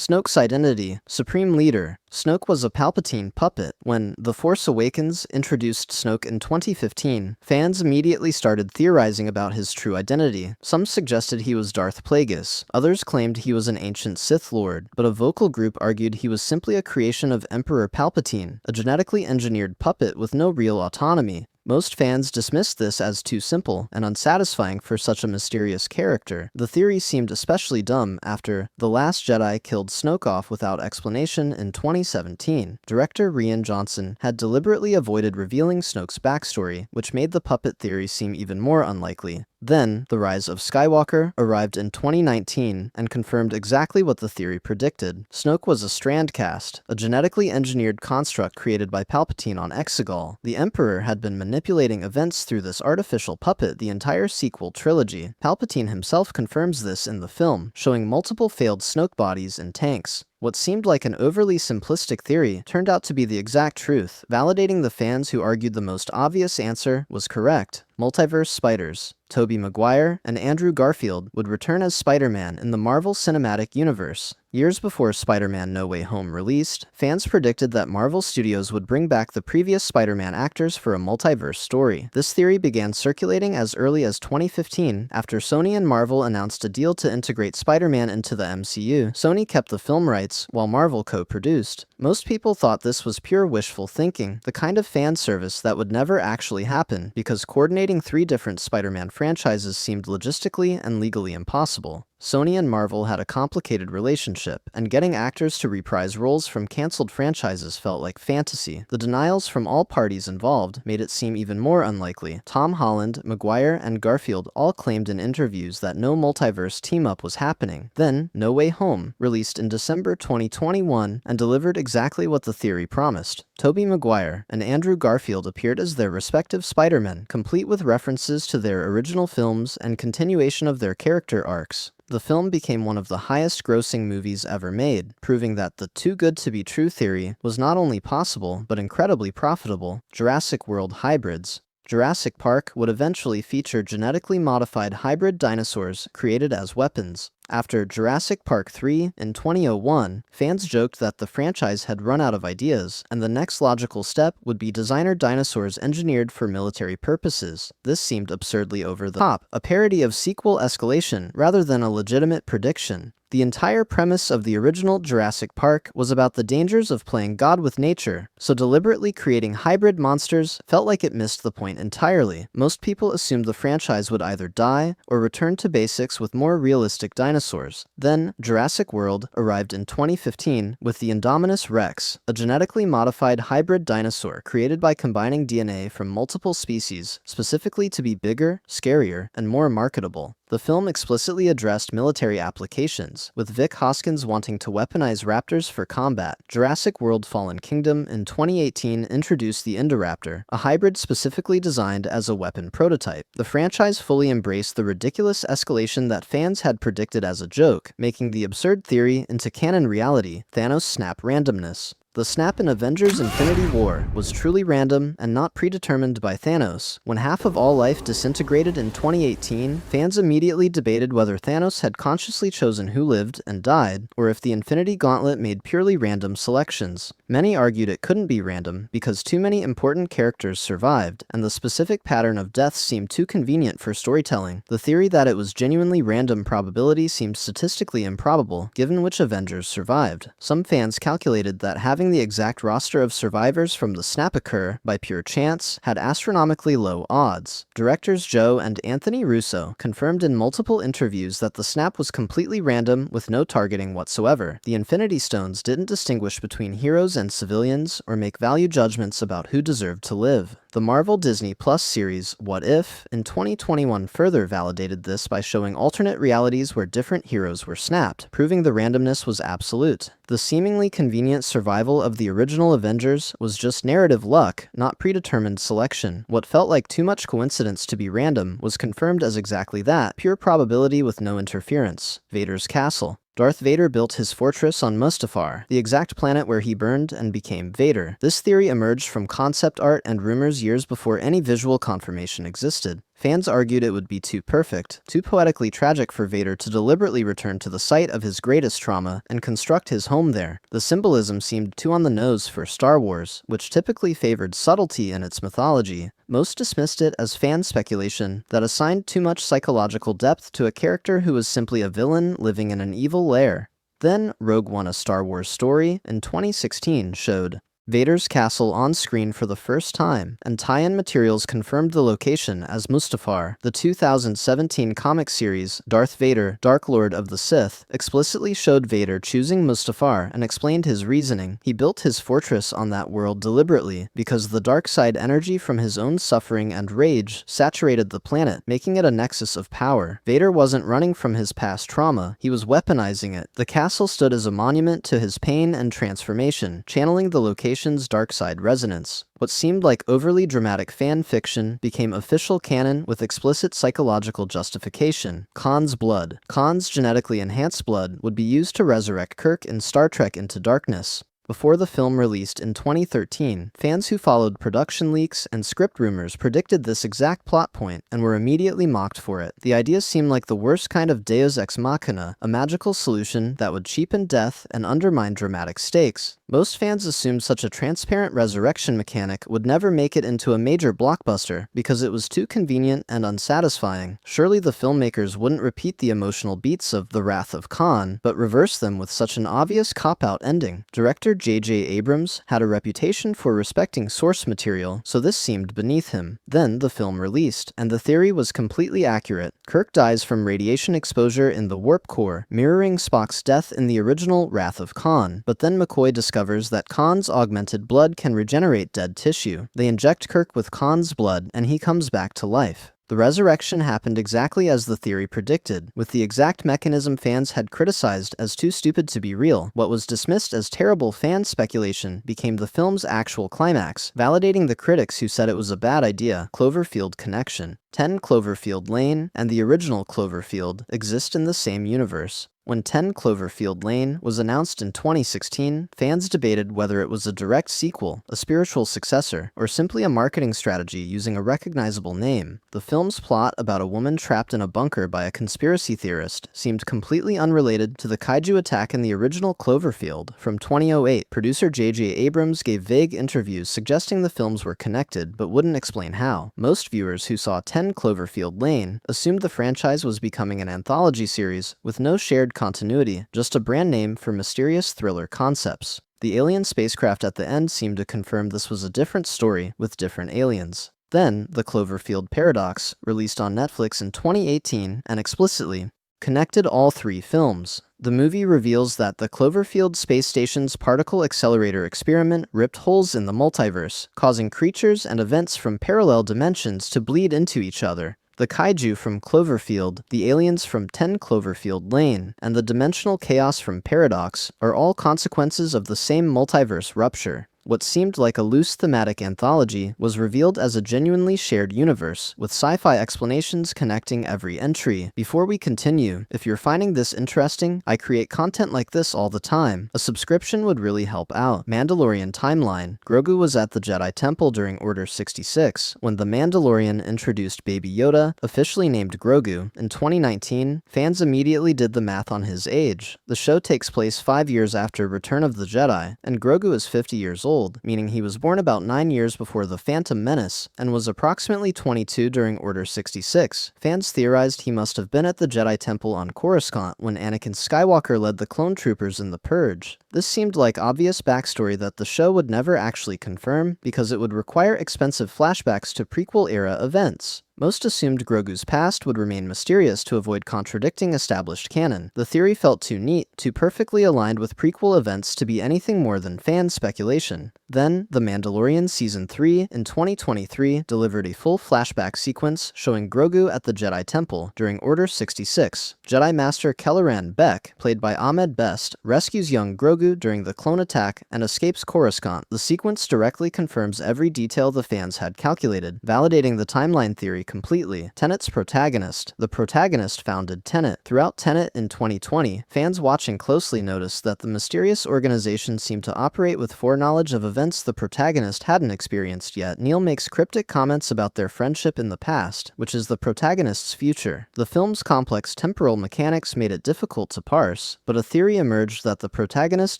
Snoke's identity, Supreme Leader. Snoke was a Palpatine puppet. When The Force Awakens introduced Snoke in 2015, fans immediately started theorizing about his true identity. Some suggested he was Darth Plagueis, others claimed he was an ancient Sith Lord, but a vocal group argued he was simply a creation of Emperor Palpatine, a genetically engineered puppet with no real autonomy. Most fans dismissed this as too simple and unsatisfying for such a mysterious character. The theory seemed especially dumb after The Last Jedi killed Snoke off without explanation in 2017. Director Rian Johnson had deliberately avoided revealing Snoke's backstory, which made the puppet theory seem even more unlikely. Then, The Rise of Skywalker arrived in 2019 and confirmed exactly what the theory predicted. Snoke was a strand cast, a genetically engineered construct created by Palpatine on Exegol. The Emperor had been manipulating events through this artificial puppet the entire sequel trilogy. Palpatine himself confirms this in the film, showing multiple failed Snoke bodies in tanks. What seemed like an overly simplistic theory turned out to be the exact truth, validating the fans who argued the most obvious answer was correct. Multiverse Spiders. Tobey Maguire and Andrew Garfield would return as Spider-Man in the Marvel Cinematic Universe. Years before Spider-Man No Way Home released, fans predicted that Marvel Studios would bring back the previous Spider-Man actors for a multiverse story. This theory began circulating as early as 2015 after Sony and Marvel announced a deal to integrate Spider-Man into the MCU. Sony kept the film rights, while Marvel co-produced. Most people thought this was pure wishful thinking, the kind of fan service that would never actually happen, because coordinating 3 different Spider-Man franchises seemed logistically and legally impossible. Sony and Marvel had a complicated relationship, and getting actors to reprise roles from cancelled franchises felt like fantasy. The denials from all parties involved made it seem even more unlikely. Tom Holland, Maguire, and Garfield all claimed in interviews that no multiverse team-up was happening. Then, No Way Home, released in December 2021, and delivered exactly what the theory promised. Tobey Maguire and Andrew Garfield appeared as their respective Spider-Men, complete with references to their original films and continuation of their character arcs. The film became one of the highest-grossing movies ever made, proving that the too-good-to-be-true theory was not only possible, but incredibly profitable. Jurassic World hybrids. Jurassic Park would eventually feature genetically modified hybrid dinosaurs created as weapons. After Jurassic Park 3 in 2001, fans joked that the franchise had run out of ideas, and the next logical step would be designer dinosaurs engineered for military purposes. This seemed absurdly over the top, a parody of sequel escalation rather than a legitimate prediction. The entire premise of the original Jurassic Park was about the dangers of playing God with nature, so deliberately creating hybrid monsters felt like it missed the point entirely. Most people assumed the franchise would either die or return to basics with more realistic dinosaurs. Then, Jurassic World arrived in 2015 with the Indominus Rex, a genetically modified hybrid dinosaur created by combining DNA from multiple species, specifically to be bigger, scarier, and more marketable. The film explicitly addressed military applications, with Vic Hoskins wanting to weaponize raptors for combat. Jurassic World Fallen Kingdom in 2018 introduced the Indoraptor, a hybrid specifically designed as a weapon prototype. The franchise fully embraced the ridiculous escalation that fans had predicted as a joke, making the absurd theory into canon reality: Thanos' snap randomness. The snap in Avengers Infinity War was truly random and not predetermined by Thanos. When half of all life disintegrated in 2018, fans immediately debated whether Thanos had consciously chosen who lived and died, or if the Infinity Gauntlet made purely random selections. Many argued it couldn't be random because too many important characters survived, and the specific pattern of deaths seemed too convenient for storytelling. The theory that it was genuinely random probability seemed statistically improbable, given which Avengers survived. Some fans calculated that having the exact roster of survivors from the snap occur by pure chance had astronomically low odds. Directors Joe and Anthony Russo confirmed in multiple interviews that the snap was completely random with no targeting whatsoever. The Infinity Stones didn't distinguish between heroes and civilians or make value judgments about who deserved to live. The Marvel Disney Plus series What If in 2021 further validated this by showing alternate realities where different heroes were snapped, proving the randomness was absolute. The seemingly convenient survival of the original Avengers was just narrative luck, not predetermined selection. What felt like too much coincidence to be random was confirmed as exactly that, pure probability with no interference. Vader's Castle. Darth Vader built his fortress on Mustafar, the exact planet where he burned and became Vader. This theory emerged from concept art and rumors years before any visual confirmation existed. Fans argued it would be too perfect, too poetically tragic for Vader to deliberately return to the site of his greatest trauma and construct his home there. The symbolism seemed too on the nose for Star Wars, which typically favored subtlety in its mythology. Most dismissed it as fan speculation that assigned too much psychological depth to a character who was simply a villain living in an evil lair. Then, Rogue One: A Star Wars Story in 2016 showed Vader's castle on screen for the first time, and tie-in materials confirmed the location as Mustafar. The 2017 comic series, Darth Vader, Dark Lord of the Sith, explicitly showed Vader choosing Mustafar and explained his reasoning. He built his fortress on that world deliberately, because the dark side energy from his own suffering and rage saturated the planet, making it a nexus of power. Vader wasn't running from his past trauma, he was weaponizing it. The castle stood as a monument to his pain and transformation, channeling the location dark side resonance. What seemed like overly dramatic fan fiction became official canon with explicit psychological justification. Khan's blood. Khan's genetically enhanced blood would be used to resurrect Kirk in Star Trek Into Darkness. Before the film released in 2013, fans who followed production leaks and script rumors predicted this exact plot point and were immediately mocked for it. The idea seemed like the worst kind of deus ex machina, a magical solution that would cheapen death and undermine dramatic stakes. Most fans assumed such a transparent resurrection mechanic would never make it into a major blockbuster because it was too convenient and unsatisfying. Surely the filmmakers wouldn't repeat the emotional beats of The Wrath of Khan, but reverse them with such an obvious cop-out ending. Director J.J. Abrams had a reputation for respecting source material, so this seemed beneath him. Then the film released, and the theory was completely accurate. Kirk dies from radiation exposure in the warp core, mirroring Spock's death in the original Wrath of Khan. But then McCoy discovers that Khan's augmented blood can regenerate dead tissue. They inject Kirk with Khan's blood, and he comes back to life. The resurrection happened exactly as the theory predicted, with the exact mechanism fans had criticized as too stupid to be real. What was dismissed as terrible fan speculation became the film's actual climax, validating the critics who said it was a bad idea. Cloverfield connection. 10 Cloverfield Lane and the original Cloverfield exist in the same universe. When 10 Cloverfield Lane was announced in 2016, fans debated whether it was a direct sequel, a spiritual successor, or simply a marketing strategy using a recognizable name. The film's plot about a woman trapped in a bunker by a conspiracy theorist seemed completely unrelated to the kaiju attack in the original Cloverfield from 2008. Producer J.J. Abrams gave vague interviews suggesting the films were connected, but wouldn't explain how. Most viewers who saw 10 Cloverfield Lane assumed the franchise was becoming an anthology series with no shared continuity, just a brand name for mysterious thriller concepts. The alien spacecraft at the end seemed to confirm this was a different story with different aliens. Then, The Cloverfield Paradox, released on Netflix in 2018 and explicitly connected all three films. The movie reveals that the Cloverfield space station's particle accelerator experiment ripped holes in the multiverse, causing creatures and events from parallel dimensions to bleed into each other. The kaiju from Cloverfield, the aliens from 10 Cloverfield Lane, and the dimensional chaos from Paradox are all consequences of the same multiverse rupture. What seemed like a loose thematic anthology was revealed as a genuinely shared universe, with sci-fi explanations connecting every entry. Before we continue, if you're finding this interesting, I create content like this all the time. A subscription would really help out. Mandalorian timeline. Grogu was at the Jedi Temple during Order 66, when the Mandalorian introduced Baby Yoda, officially named Grogu. In 2019, fans immediately did the math on his age. The show takes place 5 years after Return of the Jedi, and Grogu is 50 years old, meaning he was born about 9 years before The Phantom Menace and was approximately 22 during Order 66. Fans theorized he must have been at the Jedi Temple on Coruscant when Anakin Skywalker led the clone troopers in The Purge. This seemed like obvious backstory that the show would never actually confirm because it would require expensive flashbacks to prequel-era events. Most assumed Grogu's past would remain mysterious to avoid contradicting established canon. The theory felt too neat, too perfectly aligned with prequel events to be anything more than fan speculation. Then, The Mandalorian Season 3 in 2023 delivered a full flashback sequence showing Grogu at the Jedi Temple during Order 66. Jedi Master Kelleran Beck, played by Ahmed Best, rescues young Grogu during the clone attack and escapes Coruscant. The sequence directly confirms every detail the fans had calculated, validating the timeline theory completely. Tenet's protagonist. The protagonist founded Tenet. Throughout Tenet in 2020, fans watching closely noticed that the mysterious organization seemed to operate with foreknowledge of events the protagonist hadn't experienced yet. Neil makes cryptic comments about their friendship in the past, which is the protagonist's future. The film's complex temporal mechanics made it difficult to parse, but a theory emerged that the protagonist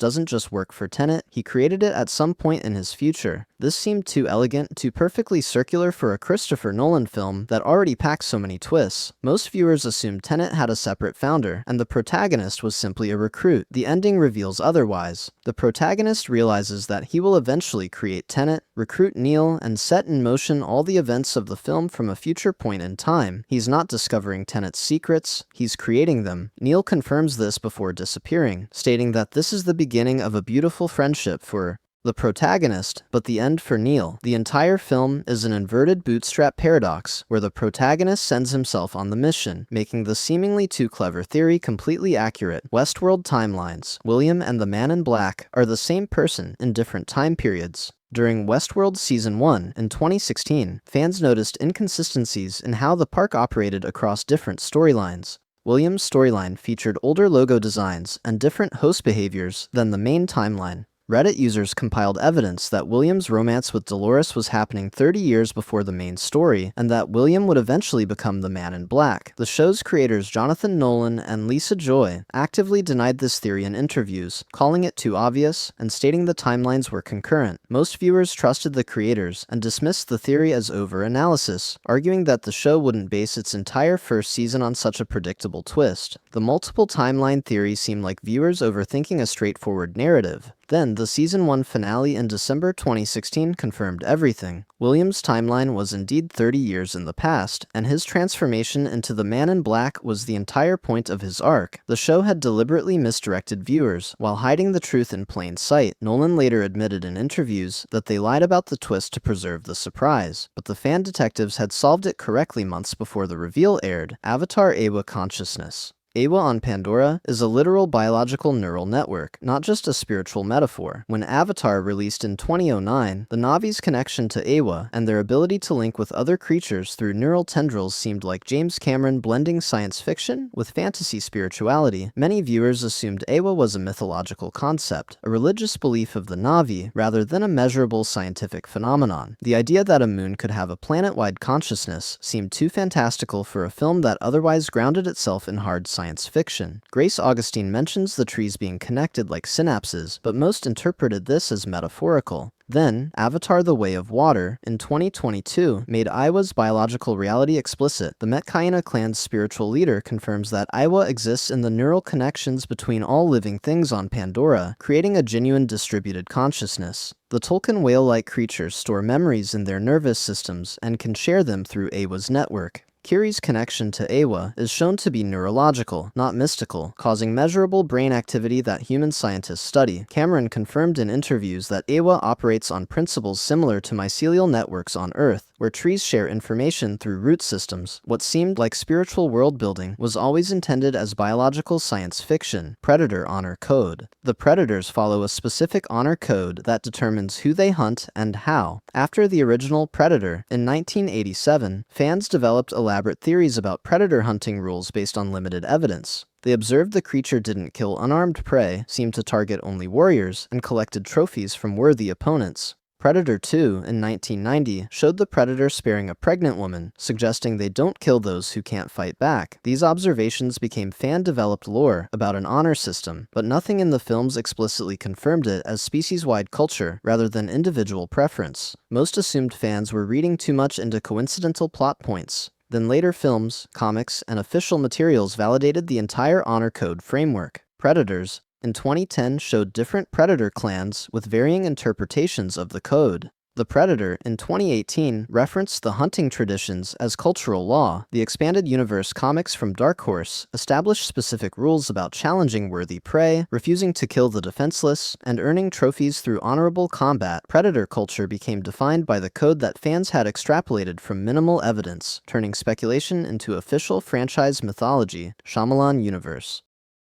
doesn't just work for Tenet, he created it at some point in his future. This seemed too elegant, too perfectly circular for a Christopher Nolan film that already packed so many twists. Most viewers assumed Tenet had a separate founder, and the protagonist was simply a recruit. The ending reveals otherwise. The protagonist realizes that he will eventually create Tenet, recruit Neil, and set in motion all the events of the film from a future point in time. He's not discovering Tenet's secrets, he's creating them. Neil confirms this before disappearing, stating that this is the beginning of a beautiful friendship for the protagonist, but the end for Neil. The entire film is an inverted bootstrap paradox, where the protagonist sends himself on the mission, making the seemingly too clever theory completely accurate. Westworld timelines. William and the Man in Black are the same person in different time periods. During Westworld Season 1 in 2016, fans noticed inconsistencies in how the park operated across different storylines. William's storyline featured older logo designs and different host behaviors than the main timeline. Reddit users compiled evidence that William's romance with Dolores was happening 30 years before the main story, and that William would eventually become the Man in Black. The show's creators Jonathan Nolan and Lisa Joy actively denied this theory in interviews, calling it too obvious and stating the timelines were concurrent. Most viewers trusted the creators and dismissed the theory as over-analysis, arguing that the show wouldn't base its entire first season on such a predictable twist. The multiple timeline theory seemed like viewers overthinking a straightforward narrative. Then, the Season 1 finale in December 2016 confirmed everything. William's timeline was indeed 30 years in the past, and his transformation into the Man in Black was the entire point of his arc. The show had deliberately misdirected viewers, while hiding the truth in plain sight. Nolan later admitted in interviews that they lied about the twist to preserve the surprise, but the fan detectives had solved it correctly months before the reveal aired. Avatar Awa Consciousness. Awa on Pandora is a literal biological neural network, not just a spiritual metaphor. When Avatar released in 2009, the Na'vi's connection to Awa and their ability to link with other creatures through neural tendrils seemed like James Cameron blending science fiction with fantasy spirituality. Many viewers assumed Awa was a mythological concept, a religious belief of the Na'vi, rather than a measurable scientific phenomenon. The idea that a moon could have a planet-wide consciousness seemed too fantastical for a film that otherwise grounded itself in hard science fiction. Grace Augustine mentions the trees being connected like synapses, but most interpreted this as metaphorical. Then, Avatar: The Way of Water, in 2022, made Aiwa's biological reality explicit. The Metkayina clan's spiritual leader confirms that Aiwa exists in the neural connections between all living things on Pandora, creating a genuine distributed consciousness. The Tolkien whale-like creatures store memories in their nervous systems and can share them through Aiwa's network. Kiri's connection to Awa is shown to be neurological, not mystical, causing measurable brain activity that human scientists study. Cameron confirmed in interviews that Awa operates on principles similar to mycelial networks on Earth, where trees share information through root systems. What seemed like spiritual world-building was always intended as biological science fiction. Predator Honor Code. The predators follow a specific honor code that determines who they hunt and how. After the original Predator, in 1987, fans developed elaborate theories about predator hunting rules based on limited evidence. They observed the creature didn't kill unarmed prey, seemed to target only warriors, and collected trophies from worthy opponents. Predator 2, in 1990, showed the predator sparing a pregnant woman, suggesting they don't kill those who can't fight back. These observations became fan-developed lore about an honor system, but nothing in the films explicitly confirmed it as species-wide culture rather than individual preference. Most assumed fans were reading too much into coincidental plot points. Then later films, comics, and official materials validated the entire honor code framework. Predators, in 2010, showed different predator clans with varying interpretations of the code. The Predator, in 2018, referenced the hunting traditions as cultural law. The Expanded Universe comics from Dark Horse established specific rules about challenging worthy prey, refusing to kill the defenseless, and earning trophies through honorable combat. Predator culture became defined by the code that fans had extrapolated from minimal evidence, turning speculation into official franchise mythology. Shyamalan Universe.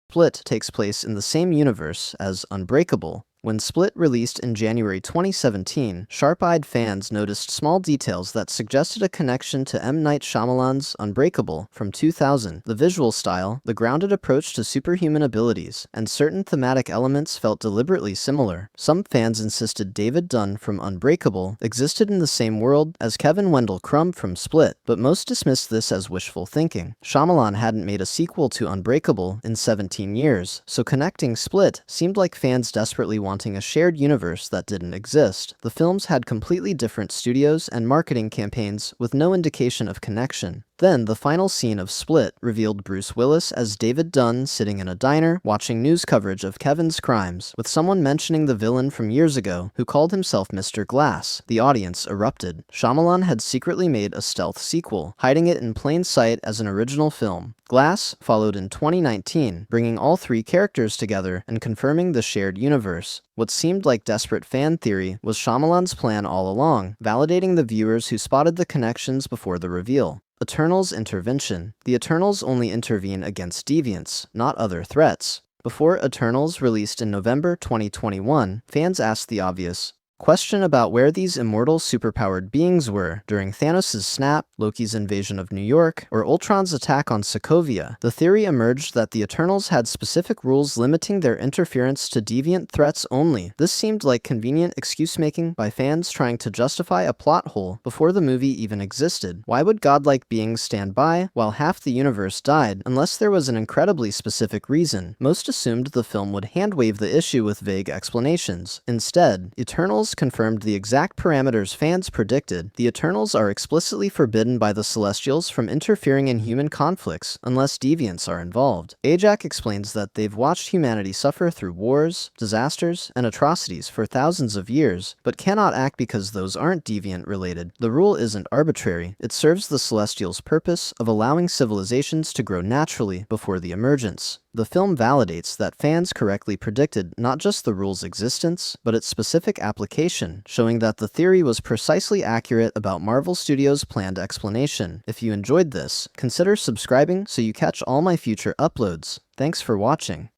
Split takes place in the same universe as Unbreakable. When Split released in January 2017, sharp-eyed fans noticed small details that suggested a connection to M. Night Shyamalan's Unbreakable from 2000. The visual style, the grounded approach to superhuman abilities, and certain thematic elements felt deliberately similar. Some fans insisted David Dunn from Unbreakable existed in the same world as Kevin Wendell Crumb from Split, but most dismissed this as wishful thinking. Shyamalan hadn't made a sequel to Unbreakable in 17 years, so connecting Split seemed like fans desperately wanting a shared universe that didn't exist. The films had completely different studios and marketing campaigns with no indication of connection. Then, the final scene of Split revealed Bruce Willis as David Dunn sitting in a diner watching news coverage of Kevin's crimes, with someone mentioning the villain from years ago who called himself Mr. Glass. The audience erupted. Shyamalan had secretly made a stealth sequel, hiding it in plain sight as an original film. Glass followed in 2019, bringing all three characters together and confirming the shared universe. What seemed like desperate fan theory was Shyamalan's plan all along, validating the viewers who spotted the connections before the reveal. Eternals intervention. The Eternals only intervene against deviants, not other threats. Before Eternals released in November 2021, fans asked the obvious question about where these immortal superpowered beings were during Thanos' snap, Loki's invasion of New York, or Ultron's attack on Sokovia. The theory emerged that the Eternals had specific rules limiting their interference to deviant threats only. This seemed like convenient excuse-making by fans trying to justify a plot hole before the movie even existed. Why would godlike beings stand by while half the universe died unless there was an incredibly specific reason? Most assumed the film would hand-wave the issue with vague explanations. Instead, Eternals confirmed the exact parameters fans predicted. The Eternals are explicitly forbidden by the Celestials from interfering in human conflicts unless deviants are involved. Ajak explains that they've watched humanity suffer through wars, disasters, and atrocities for thousands of years, but cannot act because those aren't deviant-related. The rule isn't arbitrary. It serves the Celestials' purpose of allowing civilizations to grow naturally before the emergence. The film validates that fans correctly predicted not just the rule's existence, but its specific application, showing that the theory was precisely accurate about Marvel Studios' planned explanation. If you enjoyed this, consider subscribing so you catch all my future uploads. Thanks for watching.